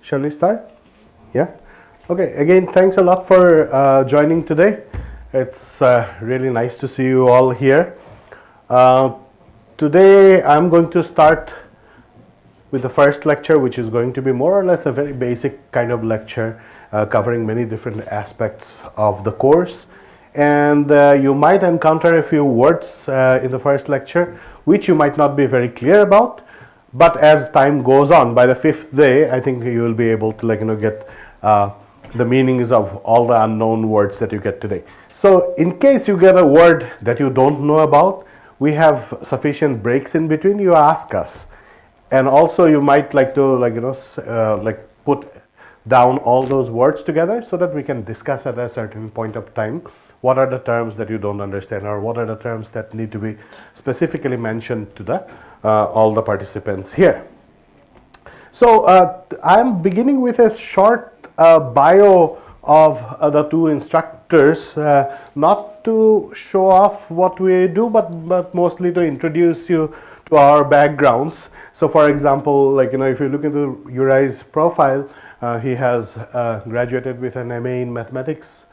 Shall we start? Yeah. Okay. Again, thanks a lot for joining today. It's really nice to see you all here. Uh, Today, I'm going to start with the first lecture, which is going to be more or less a very basic kind of lecture covering many different aspects of the course. And you might encounter a few words in the first lecture which you might not be very clear about. But as time goes on, by the fifth day, I think you will be able to get the meanings of all the unknown words that you get today. So in case you get a word that you don't know about, we have sufficient breaks in between. You ask us. And also you might like to put down all those words together so that we can discuss at a certain point of time what are the terms that you don't understand, or what are the terms that need to be specifically mentioned to the all the participants here. So I'm beginning with a short bio of the two instructors, not to show off what we do, but mostly to introduce you to our backgrounds. So for example, if you look into Urai's profile, he has graduated with an MA in mathematics,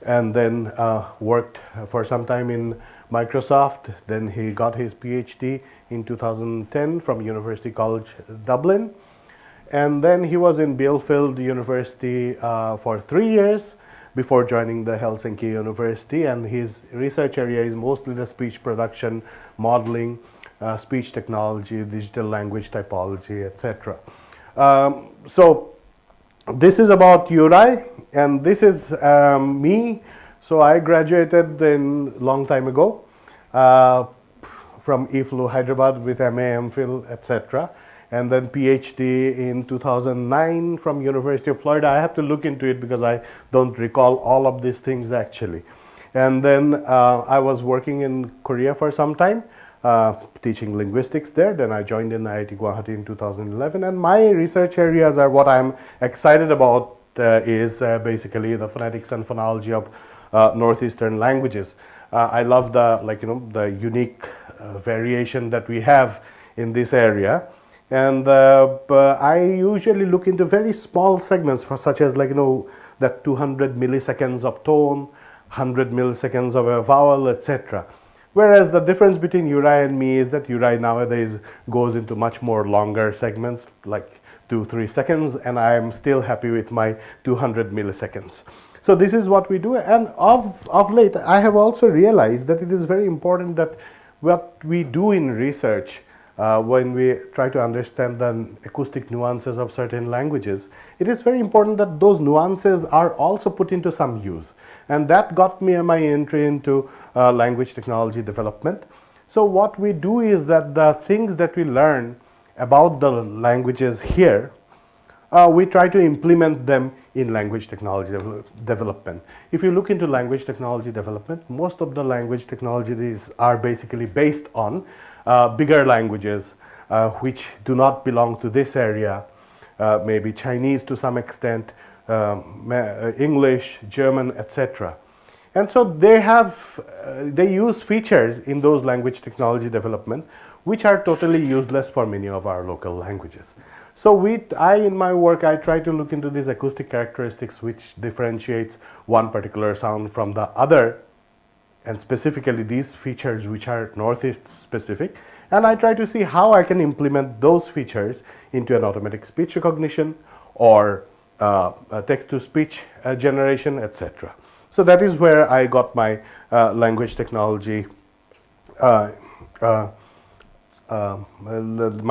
and then worked for some time in Microsoft. Then he got his PhD in 2010 from University College Dublin. And then he was in Bielefeld University for 3 years before joining the Helsinki University. And his research area is mostly the speech production, modeling, speech technology, digital language typology, etc. So this is about Urai, and this is me. So I graduated in long time ago from IFLU Hyderabad with MA, MPhil, etc. And then PhD in 2009 from University of Florida. I have to look into it because I don't recall all of these things actually. And then I was working in Korea for some time, teaching linguistics there. Then I joined in IIT Guwahati in 2011, and my research areas are what I'm excited about is basically the phonetics and phonology of northeastern languages. I love the unique variation that we have in this area, and I usually look into very small segments, such as that 200 milliseconds of tone, 100 milliseconds of a vowel, etc. Whereas the difference between Urai and me is that Urai nowadays goes into much more longer segments, like 2-3 seconds, and I am still happy with my 200 milliseconds. So this is what we do, and of late I have also realized that it is very important that what we do in research, when we try to understand the acoustic nuances of certain languages, it is very important that those nuances are also put into some use. And that got me my entry into language technology development. So what we do is that the things that we learn about the languages here, we try to implement them in language technology development. If you look into language technology development, most of the language technologies are basically based on bigger languages which do not belong to this area, maybe Chinese to some extent, English, German, etc. And so they use features in those language technology development which are totally useless for many of our local languages. So in my work, I try to look into these acoustic characteristics which differentiates one particular sound from the other, and specifically these features which are Northeast specific, and I try to see how I can implement those features into an automatic speech recognition or text-to-speech generation, etc. So that is where I got my language technology, my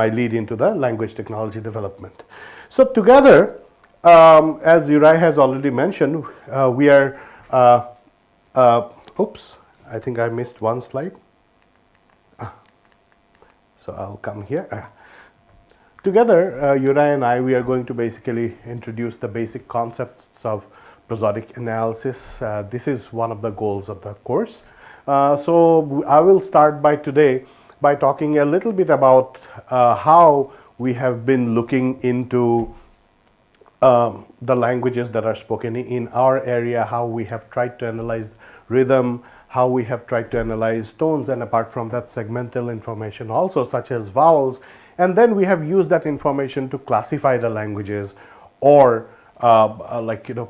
lead into the language technology development. So together, as Urai has already mentioned, we are, oops, I think I missed one slide. So I'll come here. Together, Urai and I, we are going to basically introduce the basic concepts of prosodic analysis. This is one of the goals of the course. So I will start today by talking a little bit about how we have been looking into the languages that are spoken in our area, how we have tried to analyze rhythm, how we have tried to analyze tones, and apart from that, segmental information also, such as vowels. And then we have used that information to classify the languages or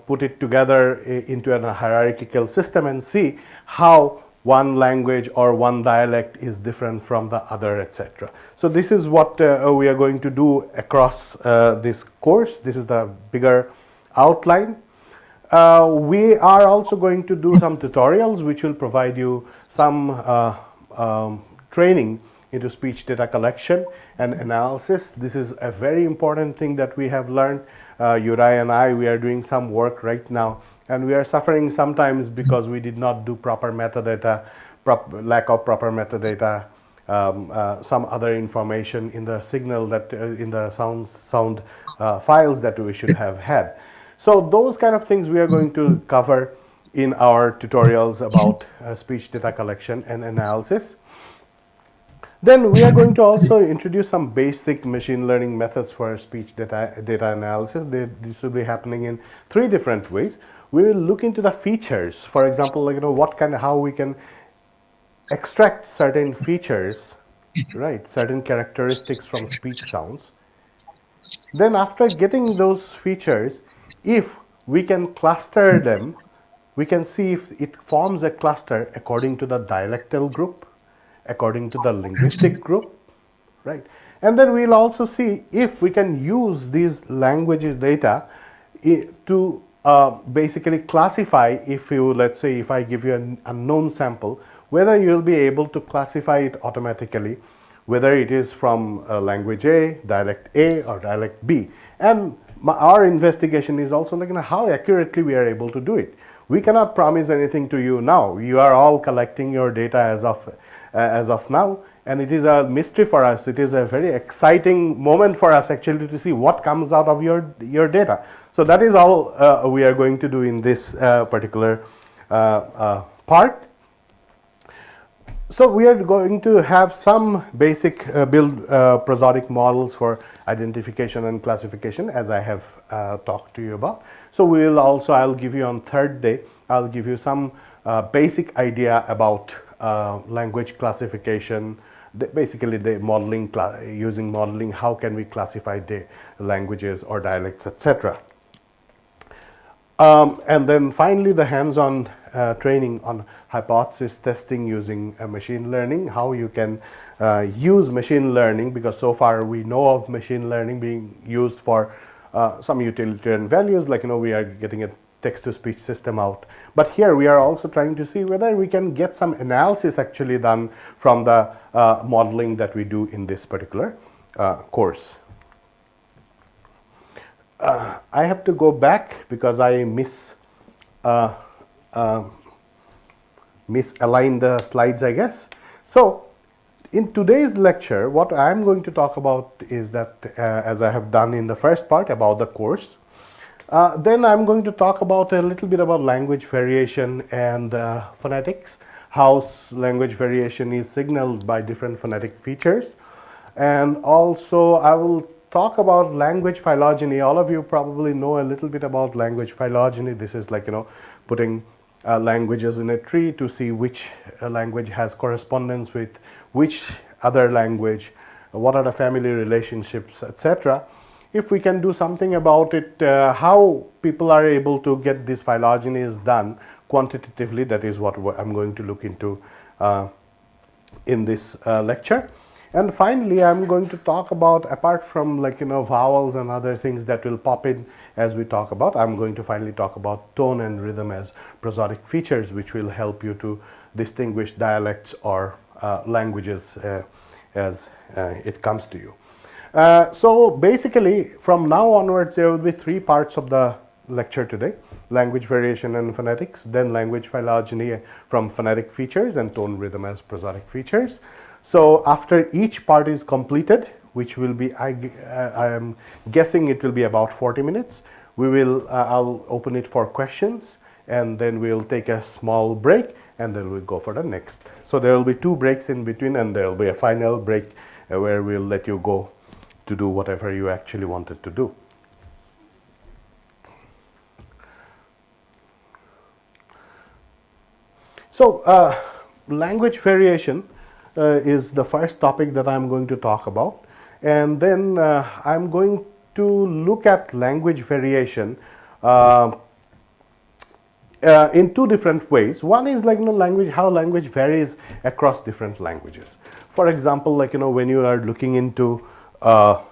put it together into a hierarchical system and see how one language or one dialect is different from the other, etc. So this is what we are going to do across this course. This is the bigger outline. We are also going to do some tutorials which will provide you some training into speech data collection and analysis. This is a very important thing that we have learned. Uri and I, we are doing some work right now, and we are suffering sometimes because we did not do proper metadata, lack of proper metadata, some other information in the signal that in the sound files that we should have had. So those kind of things we are going to cover in our tutorials about speech data collection and analysis. Then we are going to also introduce some basic machine learning methods for speech data analysis. This will be happening in 3 different ways. We will look into the features. For example, how we can extract certain features, right? Certain characteristics from speech sounds. Then after getting those features, if we can cluster them, we can see if it forms a cluster according to the dialectal group, according to the linguistic group, right? And then we'll also see if we can use these languages data to basically classify, if you, let's say, if I give you an unknown sample, whether you'll be able to classify it automatically, whether it is from language A, dialect A, or dialect B. And our investigation is also how accurately we are able to do it. We cannot promise anything to you now. You are all collecting your data as of now, and it is a mystery for us. It is a very exciting moment for us actually to see what comes out of your data. So that is all we are going to do in this particular part. So we are going to have some basic build prosodic models for identification and classification, as I have talked to you about. So we will also, I'll give you on 3rd day, I'll give you some basic idea about language classification, basically the modeling, using modeling, how can we classify the languages or dialects, etc. And then finally the hands-on training on hypothesis testing using machine learning, how you can use machine learning, because so far we know of machine learning being used for some utilitarian values, we are getting a text-to-speech system out. But here we are also trying to see whether we can get some analysis actually done from the modeling that we do in this particular course. I have to go back because I misaligned the slides, I guess. So in today's lecture, what I'm going to talk about is that, as I have done in the first part about the course, then I'm going to talk about a little bit about language variation and phonetics, how language variation is signaled by different phonetic features. And also I will talk about language phylogeny. All of you probably know a little bit about language phylogeny. This is putting languages in a tree to see which language has correspondence with which other language, what are the family relationships, etc. If we can do something about it, how people are able to get this phylogeny is done quantitatively, that is what I'm going to look into in this lecture. And finally, I'm going to talk about, apart from vowels and other things that will pop in as we talk about, I'm going to finally talk about tone and rhythm as prosodic features, which will help you to distinguish dialects or languages as it comes to you. So basically, from now onwards, there will be 3 parts of the lecture today: language variation and phonetics, then language phylogeny from phonetic features, and tone rhythm as prosodic features. So after each part is completed, which will be, I am guessing it will be about 40 minutes, we will, I'll open it for questions, and then we'll take a small break, and then we'll go for the next. So there will be 2 breaks in between, and there will be a final break where we'll let you go to do whatever you actually wanted to do. So language variation is the first topic that I'm going to talk about, and then I'm going to look at language variation in two different ways. One is like language, how language varies across different languages. For example, like when you are looking into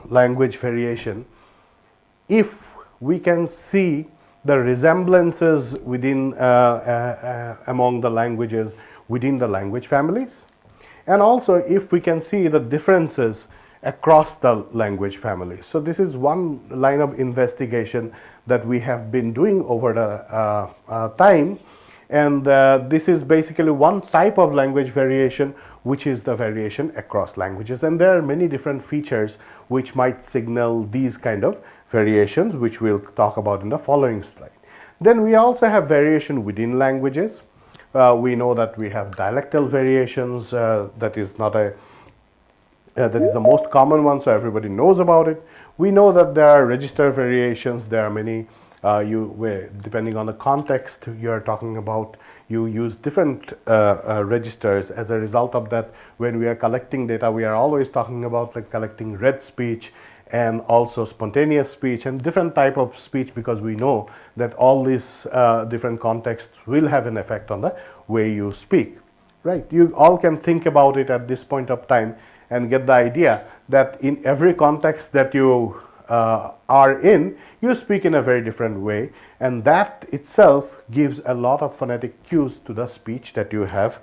language variation, if we can see the resemblances within among the languages within the language families, and also if we can see the differences across the language families. So this is one line of investigation that we have been doing over the time, and this is basically one type of language variation, which is the variation across languages. And there are many different features which might signal these kind of variations, which we'll talk about in the following slide. Then we also have variation within languages. We know that we have dialectal variations. That is not a that is the most common one, so everybody knows about it. We know that there are register variations. There are many. Depending on the context you are talking about, you use different registers. As a result of that, when we are collecting data, we are always talking about like collecting read speech and also spontaneous speech and different type of speech, because we know that all these different contexts will have an effect on the way you speak, right? You all can think about it at this point of time and get the idea that in every context that you are in, you speak in a very different way, and that itself gives a lot of phonetic cues to the speech that you have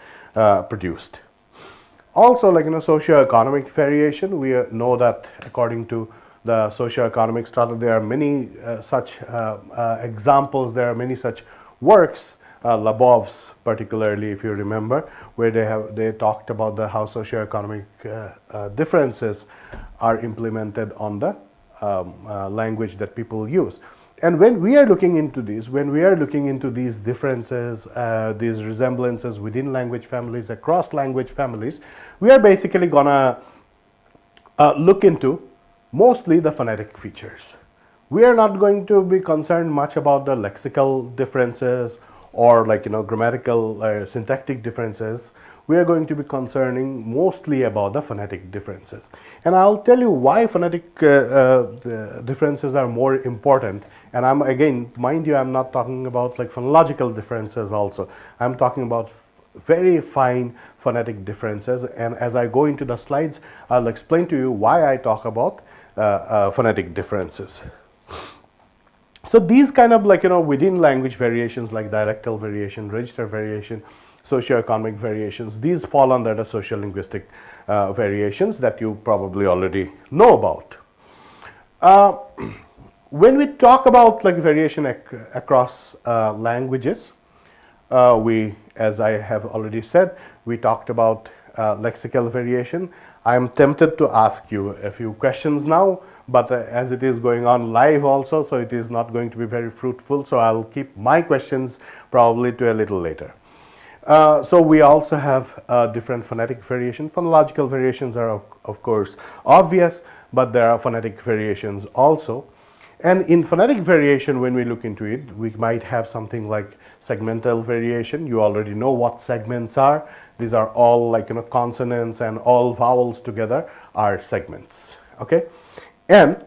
produced. Also, like socioeconomic variation, we know that according to the socioeconomic strata, there are many such examples. There are many such works, Labov's particularly, if you remember, where they talked about how socioeconomic differences are implemented on the language that people use. And when we are looking into these differences, these resemblances within language families, across language families, we are basically gonna look into mostly the phonetic features. We are not going to be concerned much about the lexical differences or grammatical syntactic differences. We are going to be concerning mostly about the phonetic differences. And I'll tell you why phonetic differences are more important. And I'm, again, mind you, I'm not talking about phonological differences also. I'm talking about very fine phonetic differences. And as I go into the slides, I'll explain to you why I talk about phonetic differences. So these kind of within language variations like dialectal variation, register variation, socioeconomic variations, these fall under the sociolinguistic variations that you probably already know about. When we talk about variation across languages, as I have already said, we talked about lexical variation. I am tempted to ask you a few questions now, but as it is going on live also, so it is not going to be very fruitful, so I'll keep my questions probably to a little later. So we also have different phonetic variation. Phonological variations are of course obvious, but there are phonetic variations also. And in phonetic variation, when we look into it, we might have something like segmental variation. You already know what segments are. These are all consonants, and all vowels together are segments. Okay, and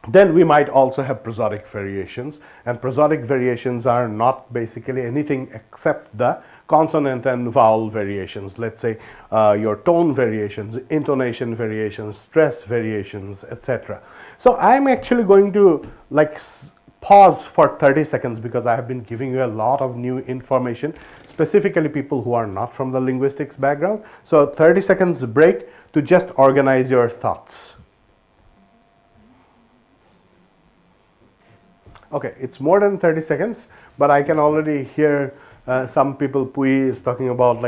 then we might also have prosodic variations, and prosodic variations are not basically anything except the consonant and vowel variations. Let's say your tone variations, intonation variations, stress variations, etc. So I'm actually going to pause for 30 seconds because I have been giving you a lot of new information, specifically people who are not from the linguistics background. So 30 seconds break to just organize your thoughts. Okay, it's more than 30 seconds, but I can already hear some people, Pui is talking about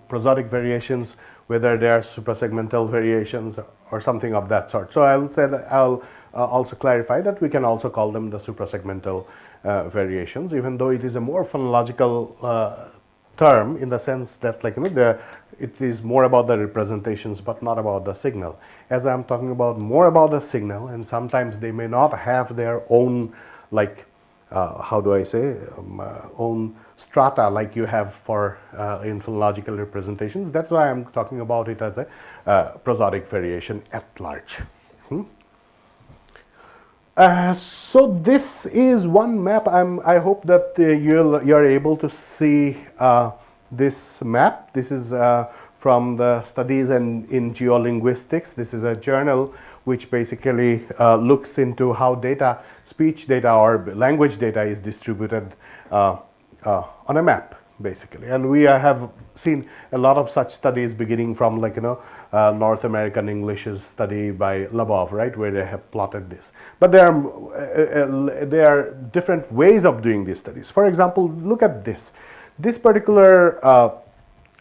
prosodic variations, whether they are suprasegmental variations or something of that sort. So I'll say that I'll also clarify that we can also call them the suprasegmental variations, even though it is a more phonological term in the sense that it is more about the representations but not about the signal. As I'm talking about more about the signal, and sometimes they may not have their own how do I say, own strata like you have for in phonological representations. That's why I'm talking about it as a prosodic variation at large. So this is one map. I hope that you're able to see this map. This is from the studies in geolinguistics. This is a journal which basically looks into how data, speech data or language data is distributed on a map, basically. And we have seen a lot of such studies beginning from, like, North American English's study by Labov, right, where they have plotted this. But there are different ways of doing these studies. For example, look at this. This particular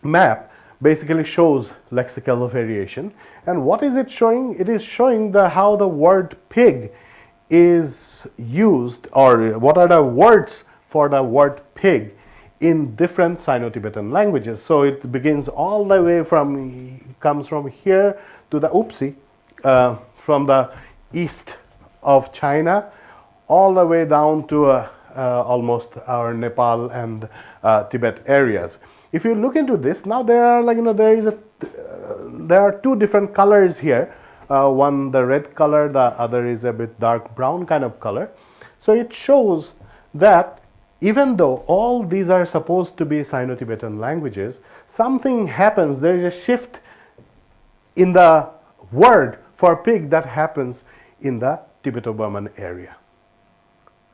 map basically shows lexical variation. And what is it showing? It is showing how the word pig is used, or what are the words for the word pig in different Sino-Tibetan languages. So it begins all the way comes from here to the from the east of China, all the way down to almost our Nepal and Tibet areas. If you look into this, now there are, like, there are two different colors here. One the red color, the other is a bit dark brown kind of color. So it shows that even though all these are supposed to be Sino-Tibetan languages, something happens. There is a shift in the word for pig that happens in the Tibeto-Burman area,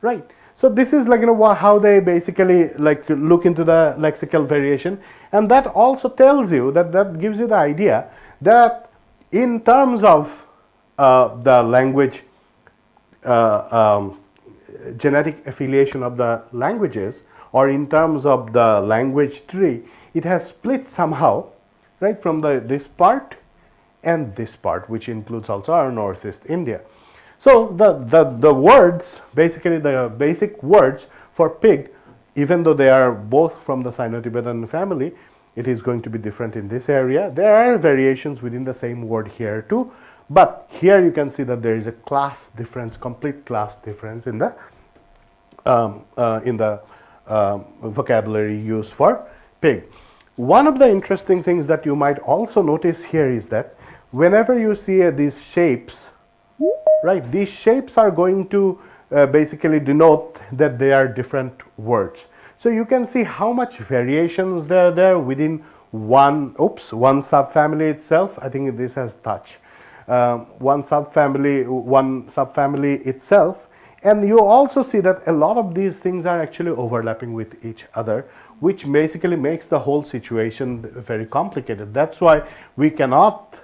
right? So this is, like, how they basically, like, look into the lexical variation, and that also tells you that gives you the idea that in terms of the language genetic affiliation of the languages, or in terms of the language tree, it has split somehow, right, from this part and this part, which includes also our northeast India. So the words, basically the basic words for pig, even though they are both from the Sino-Tibetan family, it is going to be different in this area. There are variations within the same word here too, but here you can see that there is a class difference, complete class difference in the vocabulary used for pig. One of the interesting things that you might also notice here is that whenever you see these shapes, right, these shapes are going to basically denote that they are different words. So you can see how much variations there are there within one subfamily itself. I think this has touch. One subfamily itself. And you also see that a lot of these things are actually overlapping with each other, which basically makes the whole situation very complicated. That's why we cannot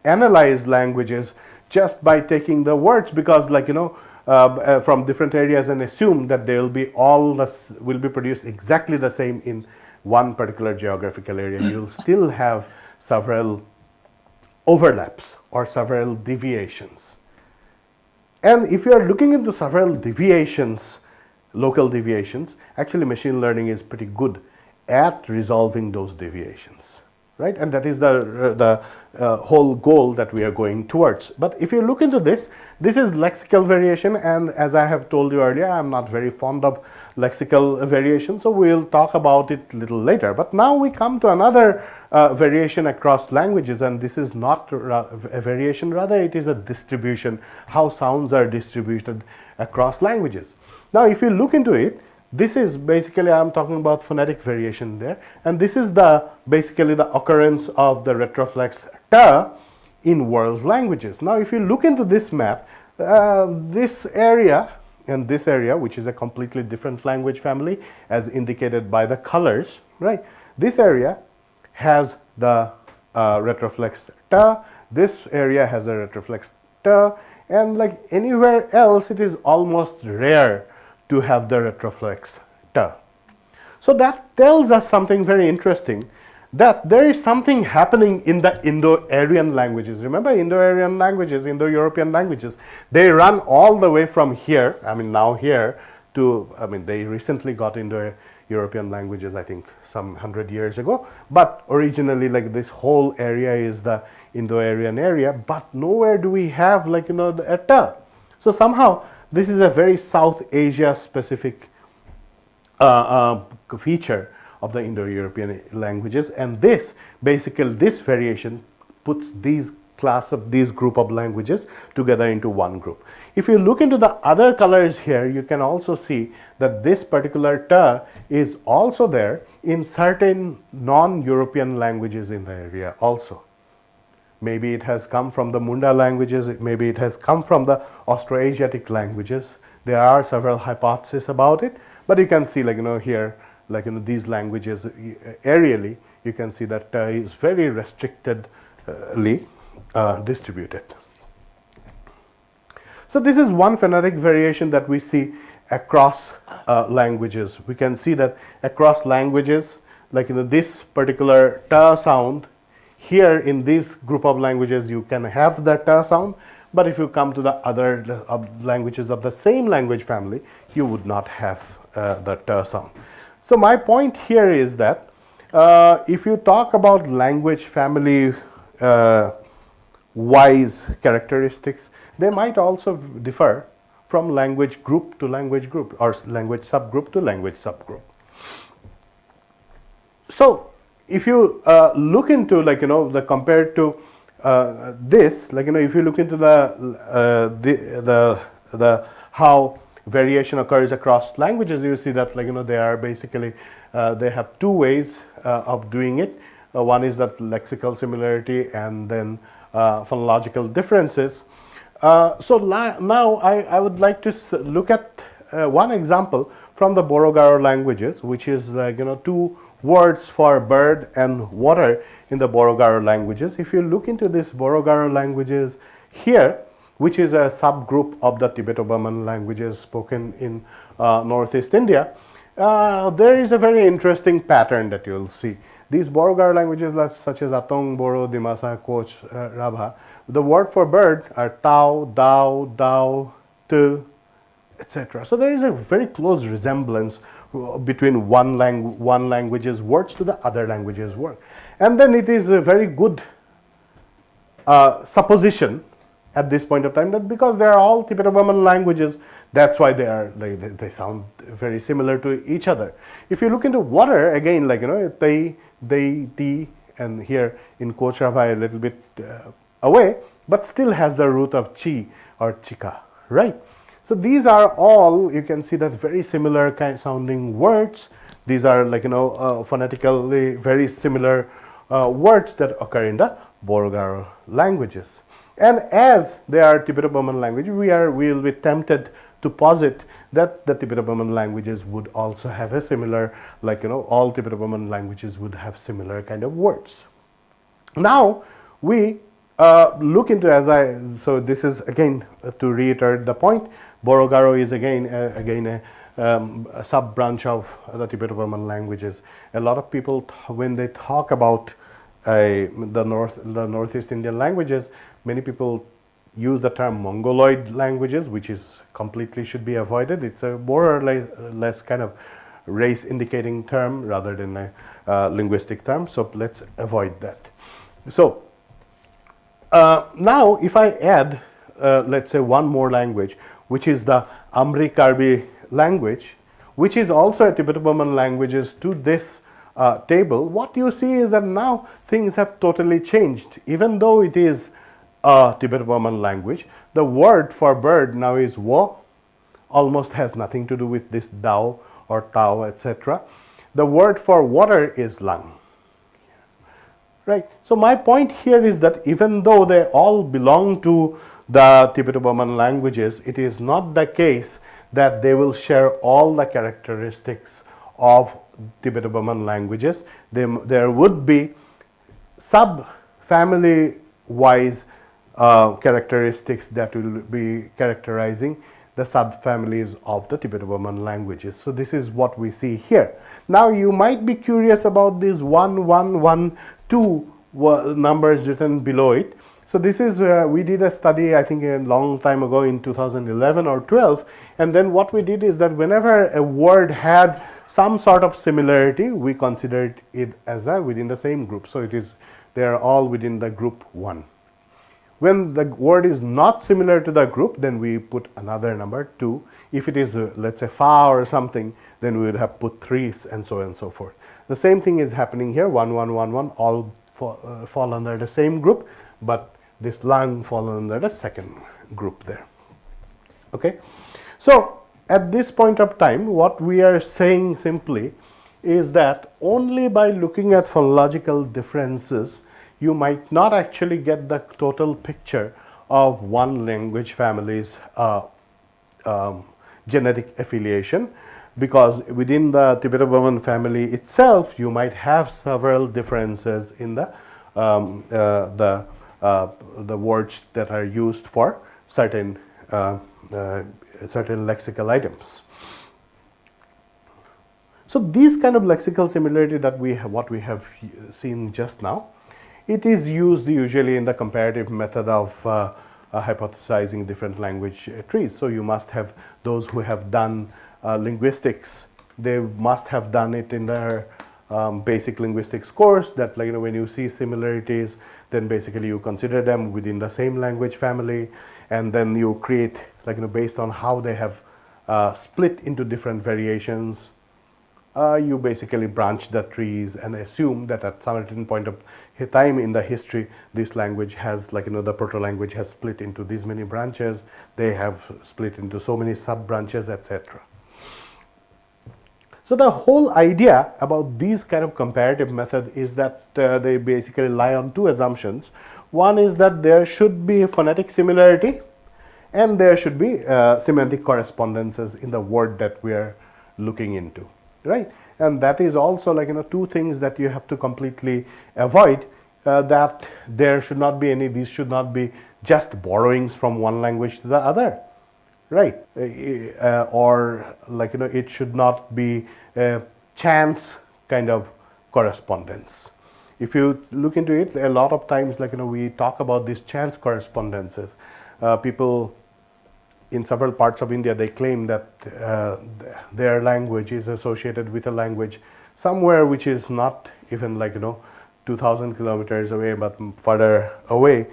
analyze languages just by taking the words, because, like, from different areas, and assume that they will be produced exactly the same in one particular geographical area. You'll still have several overlaps or several deviations. And if you are looking into several deviations, local deviations, actually machine learning is pretty good at resolving those deviations, right? And that is the whole goal that we are going towards. But if you look into this is lexical variation, and as I have told you earlier, I'm not very fond of lexical variation, so we'll talk about it a little later. But now we come to another variation across languages, and this is not a variation, rather it is a distribution, how sounds are distributed across languages. Now if you look into it, this is basically, I'm talking about phonetic variation there, and this is basically the occurrence of the retroflex ta in world languages. Now if you look into this map, this area and this area, which is a completely different language family as indicated by the colors, right? This area has the retroflex ta, this area has a retroflex ta, and like anywhere else it is almost rare to have the retroflex ta. So that tells us something very interesting, that there is something happening in the Indo-Aryan languages. Remember, Indo-Aryan languages, Indo-European languages, they run all the way from here, now here, to, they recently got Indo-European languages, I think some 100 years ago, but originally like this whole area is the Indo-Aryan area, but nowhere do we have the ta. So somehow this is a very South Asia specific feature of the Indo-European languages, and this variation puts these class of these group of languages together into one group. If you look into the other colors here, you can also see that this particular ta is also there in certain non-European languages in the area also. Maybe it has come from the Munda languages, maybe it has come from the Austroasiatic languages. There are several hypotheses about it, but you can see, like, here, like, these languages areally, you can see that is very restrictedly distributed. So this is one phonetic variation that we see across languages. We can see that across languages, like, this particular ta sound, here in this group of languages you can have the ta sound, but if you come to the other languages of the same language family, you would not have the ta sound. So my point here is that if you talk about language family wise characteristics, they might also differ from language group to language group, or language subgroup to language subgroup. So if you look into, like, the compared to this, like, if you look into the how variation occurs across languages, you see that, like, they are basically they have two ways of doing it. One is that lexical similarity, and then phonological differences. So now I would like to look at one example from the Borogaro languages, which is, like, two words for bird and water in the Borogaro languages. If you look into this Borogaro languages here, which is a subgroup of the Tibeto-Burman languages spoken in Northeast India, there is a very interesting pattern that you'll see. These Borogaro languages such as Atong, Boro, Dimasa, Koch, Rabha, the word for bird are tau, dao, dao, tu, etc. So there is a very close resemblance between one language's words to the other language's word. And then it is a very good supposition at this point of time that because they are all Tibeto-Burman languages, that's why they sound very similar to each other. If you look into water, again, like, they, ti, and here in Kochrava a little bit away, but still has the root of chi or chika, right? So these are all, you can see that very similar kind of sounding words. These are, like, phonetically very similar words that occur in the Borogaro languages. And as they are Tibeto-Burman language, we will be tempted to posit that the Tibeto-Burman languages would also have a similar, like, all Tibeto-Burman languages would have similar kind of words. Now we look into, so this is again to reiterate the point, Borogaro is again a sub-branch of the Tibeto-Burman languages. A lot of people, when they talk about the Northeast Indian languages, many people use the term Mongoloid languages, which is completely should be avoided. It's a more or less kind of race indicating term rather than a linguistic term. So let's avoid that. So now if I add, let's say, one more language, which is the Amri-Karbi language, which is also a Tibeto-Burman languages, to this table, what you see is that now things have totally changed. Even though it is a Tibeto-Burman language, the word for bird now is wo, almost has nothing to do with this dao or tao, etc. The word for water is lang. Right. So my point here is that even though they all belong to the Tibeto-Burman languages, it is not the case that they will share all the characteristics of Tibeto-Burman languages. There would be sub-family wise characteristics that will be characterizing the subfamilies of the Tibeto-Burman languages. So this is what we see here. Now you might be curious about these 1, 1, 1, 2 numbers written below it. So this is, we did a study, I think a long time ago in 2011 or 12, and then what we did is that whenever a word had some sort of similarity, we considered it as within the same group. So it is, they are all within the group 1. When the word is not similar to the group, then we put another number 2. If it is, let's say, fa or something, then we would have put 3, and so on and so forth. The same thing is happening here, 1, 1, 1, 1, all fall under the same group, but this lung fall under the second group there. Okay, so at this point of time, what we are saying simply is that only by looking at phonological differences, you might not actually get the total picture of one language family's genetic affiliation, because within the Tibeto-Burman family itself, you might have several differences in the words that are used for certain certain lexical items. So these kind of lexical similarity that we have, what we have seen just now, it is used usually in the comparative method of hypothesizing different language trees. So you must have those who have done linguistics, they must have done it in their basic linguistics course, that like, when you see similarities, then basically you consider them within the same language family, and then you create, based on how they have split into different variations, you basically branch the trees and assume that at some certain point of time in the history, this language has, the proto-language has split into these many branches, they have split into so many sub-branches, etc. So the whole idea about these kind of comparative method is that they basically lie on two assumptions. One is that there should be phonetic similarity, and there should be semantic correspondences in the word that we are looking into, right? And that is also two things that you have to completely avoid, that there should not be any, these should not be just borrowings from one language to the other, right? Or it should not be a chance kind of correspondence. If you look into it, a lot of times we talk about these chance correspondences. People in several parts of India, they claim that their language is associated with a language somewhere which is not even 2,000 kilometers away, but further away,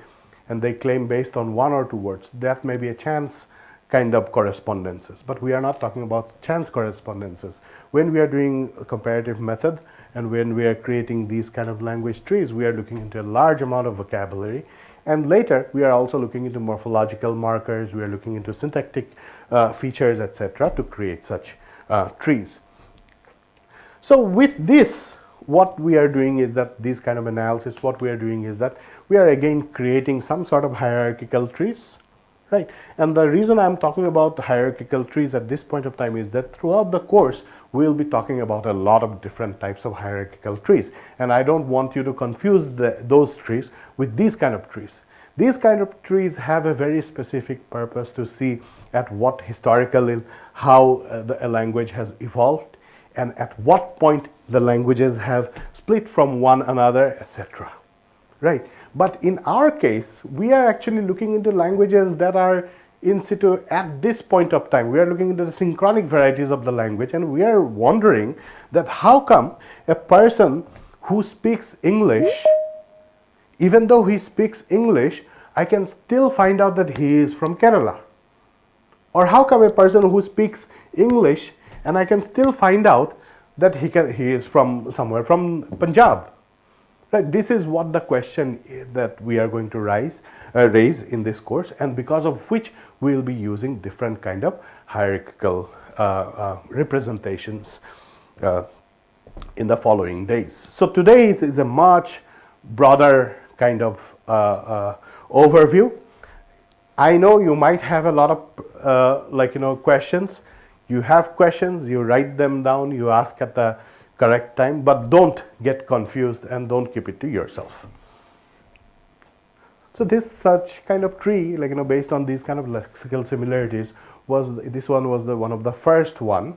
and they claim based on one or two words. That may be a chance kind of correspondences, but we are not talking about chance correspondences. When we are doing a comparative method and when we are creating these kind of language trees, we are looking into a large amount of vocabulary, and later we are also looking into morphological markers, we are looking into syntactic features, etc., to create such trees. So with this, what we are doing is that these kind of analysis, what we are doing is that we are again creating some sort of hierarchical trees, right? And the reason I'm talking about hierarchical trees at this point of time is that throughout the course, we'll be talking about a lot of different types of hierarchical trees. And I don't want you to confuse those trees with these kind of trees. These kind of trees have a very specific purpose to see at what historically, how a language has evolved, and at what point the languages have split from one another, etc. Right? But in our case, we are actually looking into languages that are in situ at this point of time. We are looking into the synchronic varieties of the language, and we are wondering that how come a person who speaks English, even though he speaks English, I can still find out that he is from Kerala. Or how come a person who speaks English and I can still find out that he is from somewhere from Punjab. Right, this is what the question that we are going to raise in this course, and because of which we will be using different kind of hierarchical representations in the following days. So today is a much broader kind of overview. I know you might have a lot of questions. You have questions, you write them down, you ask at the correct time, but don't get confused and don't keep it to yourself. So this such kind of tree, based on these kind of lexical similarities, was one of the first one.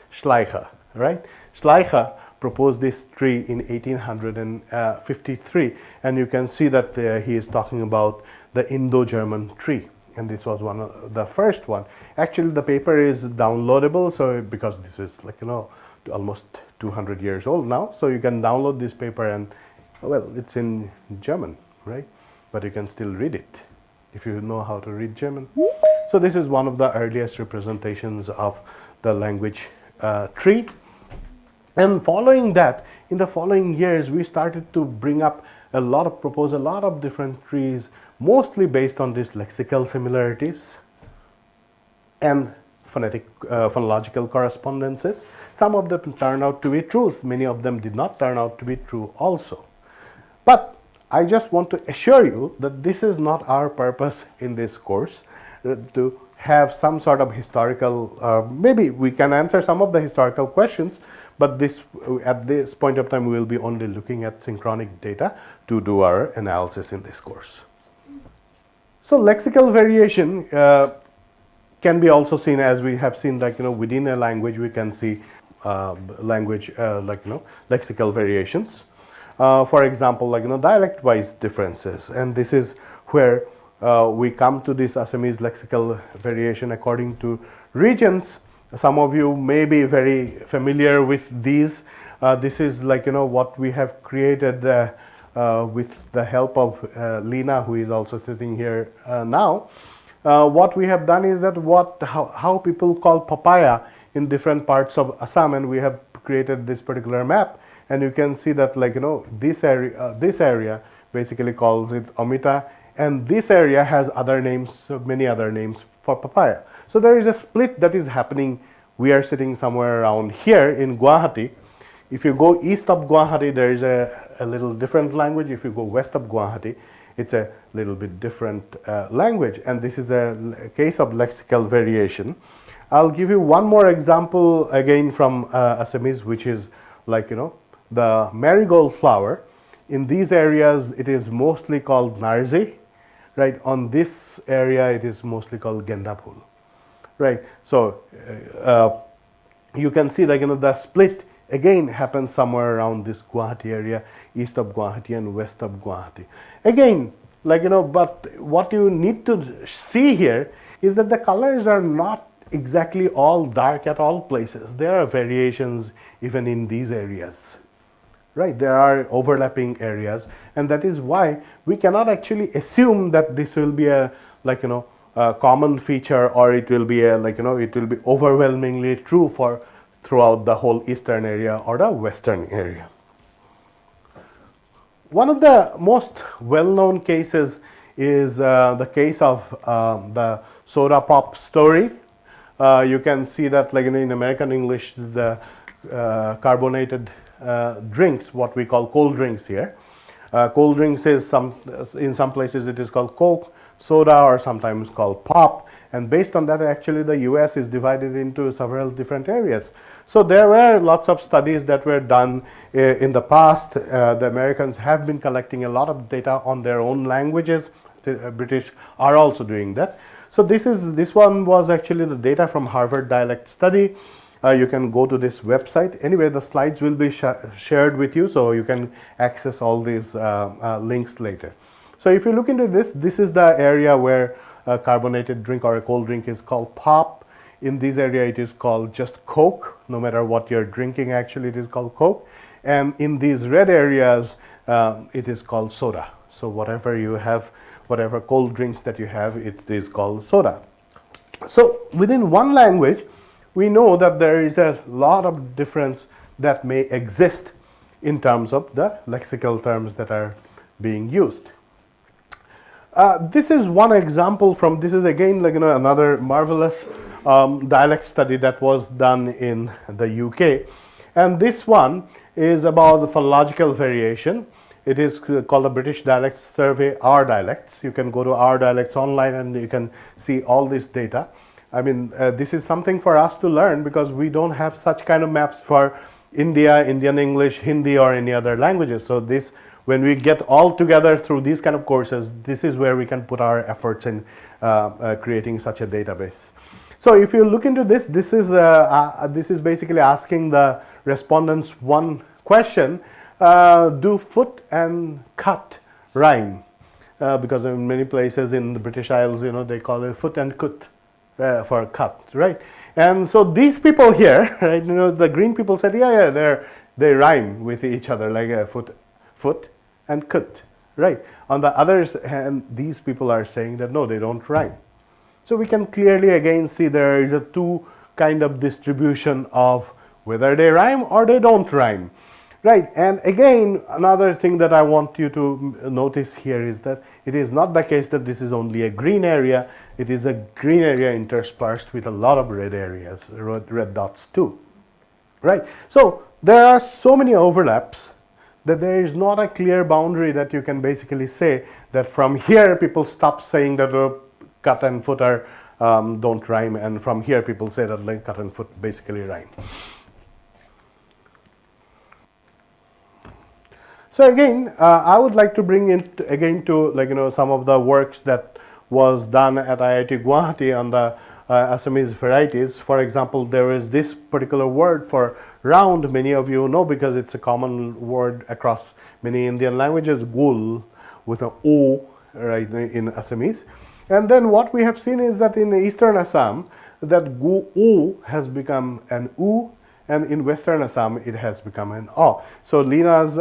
Schleicher, right? Schleicher proposed this tree in 1853, and you can see that he is talking about the Indo-German tree. And this was one of the first one. Actually, the paper is downloadable, so because this is almost 200 years old now, so you can download this paper, and well, it's in German, right? But you can still read it if you know how to read German. So this is one of the earliest representations of the language tree. And following that, in the following years, we started to propose a lot of different trees, mostly based on these lexical similarities and phonological correspondences. Some of them turned out to be true, many of them did not turn out to be true also. But I just want to assure you that this is not our purpose in this course, to have some sort of historical, maybe we can answer some of the historical questions, but at this point of time we will be only looking at synchronic data to do our analysis in this course. So lexical variation can be also seen, as we have seen, like, within a language we can see lexical variations. For example, dialect wise differences, and this is where we come to this Assamese lexical variation according to regions. Some of you may be very familiar with these. This is what we have created with the help of Lina, who is also sitting here now. What we have done is that how people call papaya in different parts of Assam, and we have created this particular map, and you can see that this area basically calls it Amita, and this area has other names, many other names for papaya. So there is a split that is happening. We are sitting somewhere around here in Guwahati. If you go east of Guwahati, there is a little different language. If you go west of Guwahati, it's a little bit different language, and this is a case of lexical variation. I'll give you one more example again from Assamese, which is the marigold flower. In these areas, it is mostly called narzi, right? On this area, it is mostly called gendapul, right? So you can see the split again happens somewhere around this Guwahati area, east of Guwahati and west of Guwahati. Again, but what you need to see here is that the colors are not exactly all dark at all places. There are variations even in these areas, right? There are overlapping areas, and that is why we cannot actually assume that this will be a common feature, or it will be it will be overwhelmingly true throughout the whole eastern area or the western area. One of the most well-known cases is the case of the soda pop story. You can see that in American English, the carbonated drinks, what we call cold drinks here. Cold drinks is in some places it is called Coke, soda, or sometimes called pop, and based on that actually the US is divided into several different areas. So there were lots of studies that were done in the past. The Americans have been collecting a lot of data on their own languages. The British are also doing that. So this one was actually the data from Harvard Dialect Study. You can go to this website. Anyway, the slides will be shared with you, so you can access all these links later. So if you look into this is the area where a carbonated drink or a cold drink is called pop. In this area, it is called just Coke. No matter what you're drinking, actually, it is called Coke. And in these red areas, it is called soda. So whatever you have, whatever cold drinks that you have, it is called soda. So within one language, we know that there is a lot of difference that may exist in terms of the lexical terms that are being used. This is one example from, this is again another marvelous dialect study that was done in the UK, and this one is about the phonological variation. It is called the British Dialects Survey, Our Dialects. You can go to Our Dialects online and you can see all this data. I mean, this is something for us to learn because we don't have such kind of maps for India, Indian English, Hindi, or any other languages. So this, when we get all together through these kind of courses, this is where we can put our efforts in creating such a database. So if you look into this, this is basically asking the respondents one question: do foot and cut rhyme? Because in many places in the British Isles, they call it foot and kut for cut, right? And so these people here, right? The green people said, yeah, they rhyme with each other, like foot and kut, right? On the other hand, these people are saying that no, they don't rhyme. So we can clearly again see there is a two kind of distribution of whether they rhyme or they don't rhyme. Right, and again, another thing that I want you to notice here is that it is not the case that this is only a green area. It is a green area interspersed with a lot of red areas, red dots too. Right, so there are so many overlaps that there is not a clear boundary that you can basically say that from here people stop saying that cut and foot are don't rhyme, and from here people say that like cut and foot basically rhyme. So again, I would like to bring in again to some of the works that was done at IIT Guwahati on the Assamese varieties. For example, there is this particular word for round. Many of you know because it's a common word across many Indian languages, gul, with an O, right, in Assamese. And then what we have seen is that in Eastern Assam, that gu has become an u, and in Western Assam it has become an O. So Lina's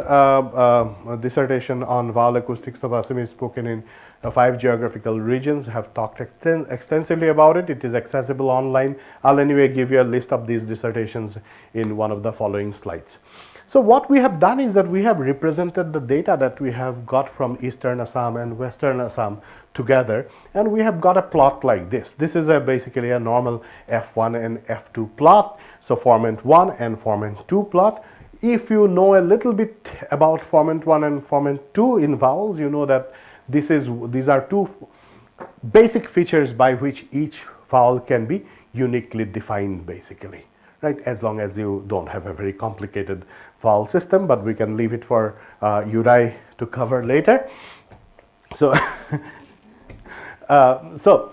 dissertation on vowel acoustics of Assamese spoken in 5 geographical regions have talked extensively about it. It is accessible online. I'll anyway give you a list of these dissertations in one of the following slides. So what we have done is that we have represented the data that we have got from Eastern Assam and Western Assam together, and we have got a plot like this. This is basically a normal F1 and F2 plot. So formant 1 and formant 2 plot. If you know a little bit about formant 1 and formant 2 in vowels, you know that these are two basic features by which each vowel can be uniquely defined basically, right? As long as you don't have a very complicated vowel system, but we can leave it for Urai to cover later. So, so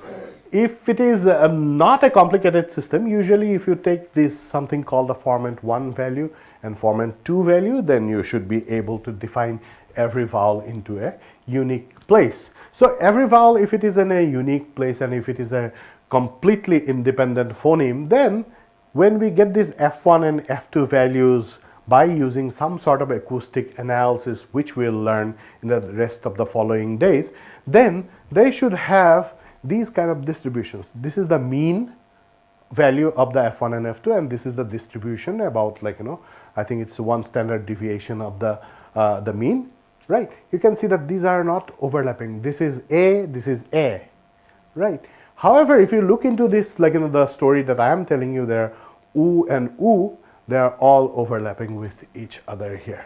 if it is not a complicated system, usually if you take this something called the formant 1 value and formant 2 value, then you should be able to define every vowel into a unique place. So every vowel, if it is in a unique place and if it is a completely independent phoneme, then when we get these F1 and F2 values by using some sort of acoustic analysis, which we'll learn in the rest of the following days, then they should have these kind of distributions. This is the mean value of the F1 and F2, and this is the distribution about I think it's 1 standard deviation of the mean, right? You can see that these are not overlapping. This is A, right? However, if you look into this, the story that I am telling you, there, U and U, they are all overlapping with each other here,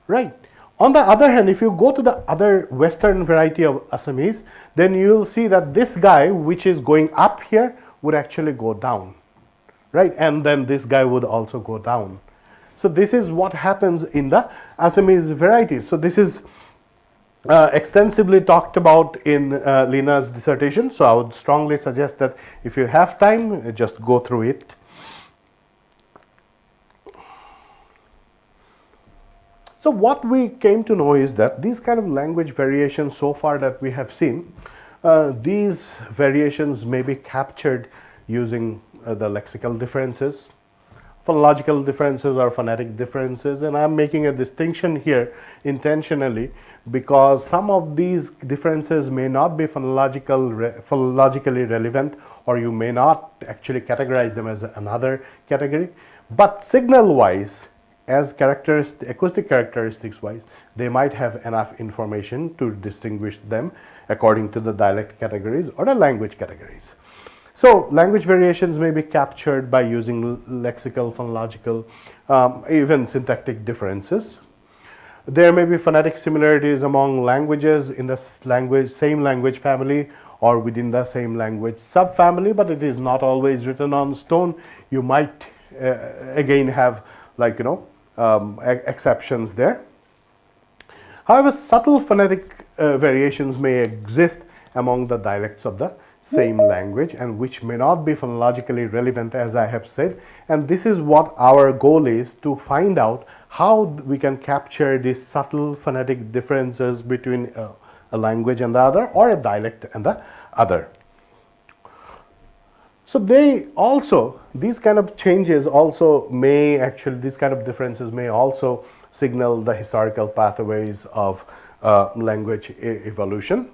right? On the other hand, if you go to the other Western variety of Assamese, then you will see that this guy, which is going up here, would actually go down, right? And then this guy would also go down. So this is what happens in the Assamese varieties. So this is extensively talked about in Lina's dissertation. So I would strongly suggest that if you have time, just go through it. So what we came to know is that these kind of language variations so far that we have seen, these variations may be captured using the lexical differences, phonological differences or phonetic differences, and I'm making a distinction here intentionally because some of these differences may not be phonologically relevant, or you may not actually categorize them as another category, but signal wise, as acoustic characteristics wise, they might have enough information to distinguish them according to the dialect categories or the language categories. So language variations may be captured by using lexical, phonological, even syntactic differences. There may be phonetic similarities among languages in the same language family or within the same language subfamily, but it is not always written on stone. You might again have exceptions there. However, subtle phonetic variations may exist among the dialects of the same language, and which may not be phonologically relevant, as I have said, and this is what our goal is, to find out how we can capture these subtle phonetic differences between a language and the other, or a dialect and the other. So these kind of changes also may actually, these kind of differences may also signal the historical pathways of language evolution.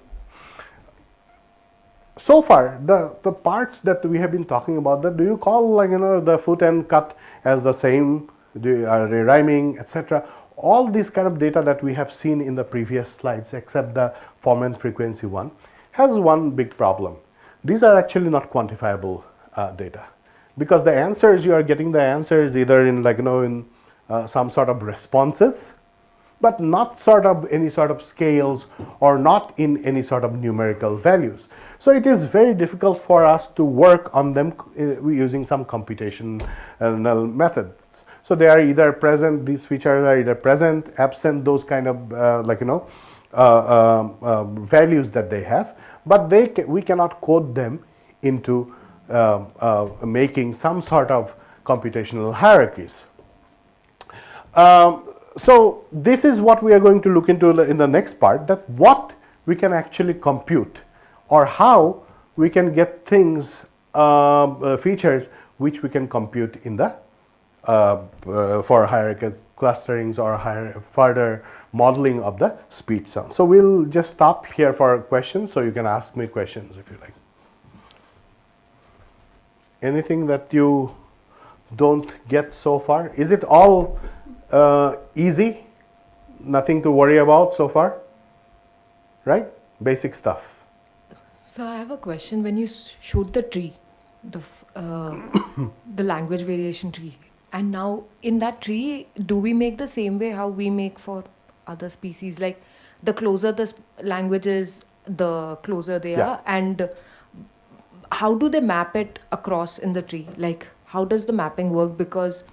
So far, the parts that we have been talking about, do you call the foot and cut as the same are they rhyming, etc. All this kind of data that we have seen in the previous slides, except the form and frequency one, has one big problem. These are actually not quantifiable data, because the answers, you are getting the answers either in in some sort of responses, but not sort of any sort of scales, or not in any sort of numerical values. So it is very difficult for us to work on them using some computational methods. So they are either present, these features are either present, absent, those kind of values that they have, but we cannot code them into making some sort of computational hierarchies. So this is what we are going to look into in the next part, that what we can actually compute, or how we can get things, features which we can compute in the for hierarchical clusterings or further modeling of the speech sound. So we'll just stop here for questions, so you can ask me questions if you like. Anything that you don't get so far? Is it all easy? Nothing to worry about so far? Right? Basic stuff. So I have a question. When you showed the tree, the language variation tree, and now in that tree, do we make the same way how we make for other species? Like the closer the language is, the closer they are, and how do they map it across in the tree? Like how does the mapping work? Because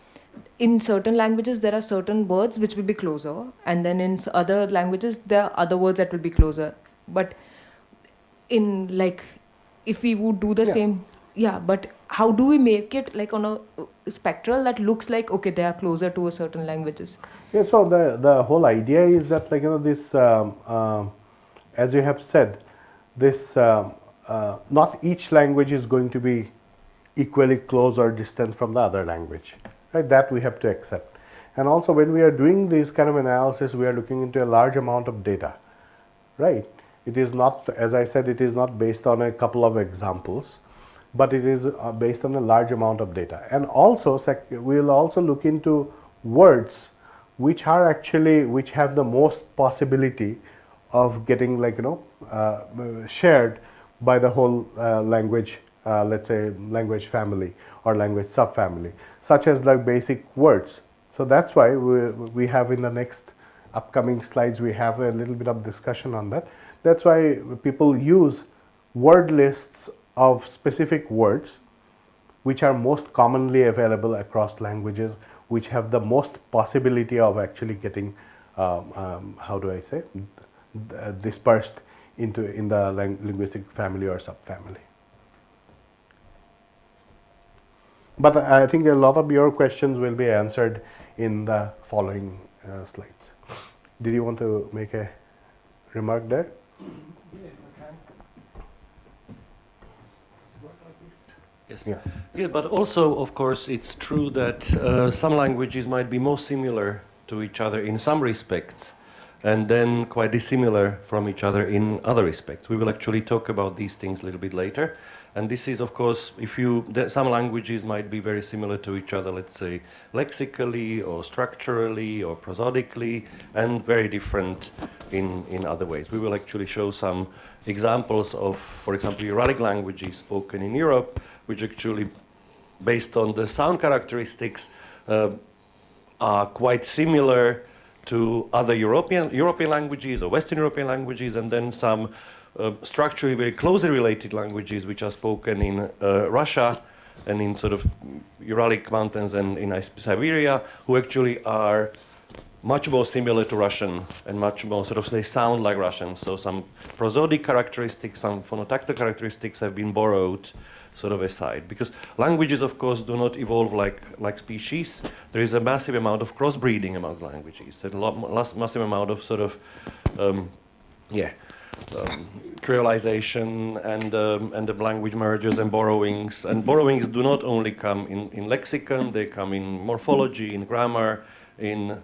in certain languages there are certain words which will be closer, and then in other languages there are other words that will be closer. But in like, if we would do the same, but how do we make it like on a spectral that looks like, okay, they are closer to a certain languages? Yeah, so the whole idea is that this, as you have said, this not each language is going to be equally close or distant from the other language, right? That we have to accept. And also when we are doing this kind of analysis, we are looking into a large amount of data, right? It is not, as I said, it is not based on a couple of examples, but it is based on a large amount of data. And also we will also look into words which are actually, which have the most possibility of getting shared by the whole language, let's say language family or language subfamily, such as like basic words. So that's why we have in the next upcoming slides, we have a little bit of discussion on that. That's why people use word lists of specific words which are most commonly available across languages, which have the most possibility of actually getting, how do I say, dispersed in the linguistic family or subfamily. But I think a lot of your questions will be answered in the following slides. Did you want to make a remark there? Yes. Yeah, but also, of course, it's true that some languages might be more similar to each other in some respects, and then quite dissimilar from each other in other respects. We will actually talk about these things a little bit later. And this is, of course, some languages might be very similar to each other, let's say, lexically or structurally or prosodically, and very different in other ways. We will actually show some examples of, for example, Uralic languages spoken in Europe, which actually, based on the sound characteristics, are quite similar to other European languages or Western European languages, and then some structurally very closely related languages which are spoken in Russia and in sort of Uralic mountains and in Siberia, who actually are much more similar to Russian and much more sort of, they sound like Russian. So some prosodic characteristics, some phonotactile characteristics have been borrowed sort of aside. Because languages, of course, do not evolve like species. There is a massive amount of crossbreeding among languages, and massive amount of sort of, creolization and the language mergers and borrowings. And borrowings do not only come in lexicon, they come in morphology, in grammar, in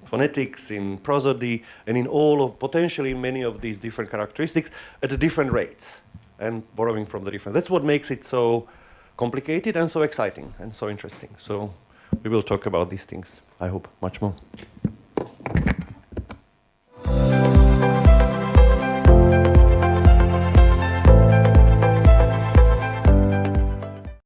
phonetics, in prosody, and in all of, potentially many of these different characteristics at different rates, and borrowing from the different. That's what makes it so complicated and so exciting and so interesting. So we will talk about these things, I hope, much more.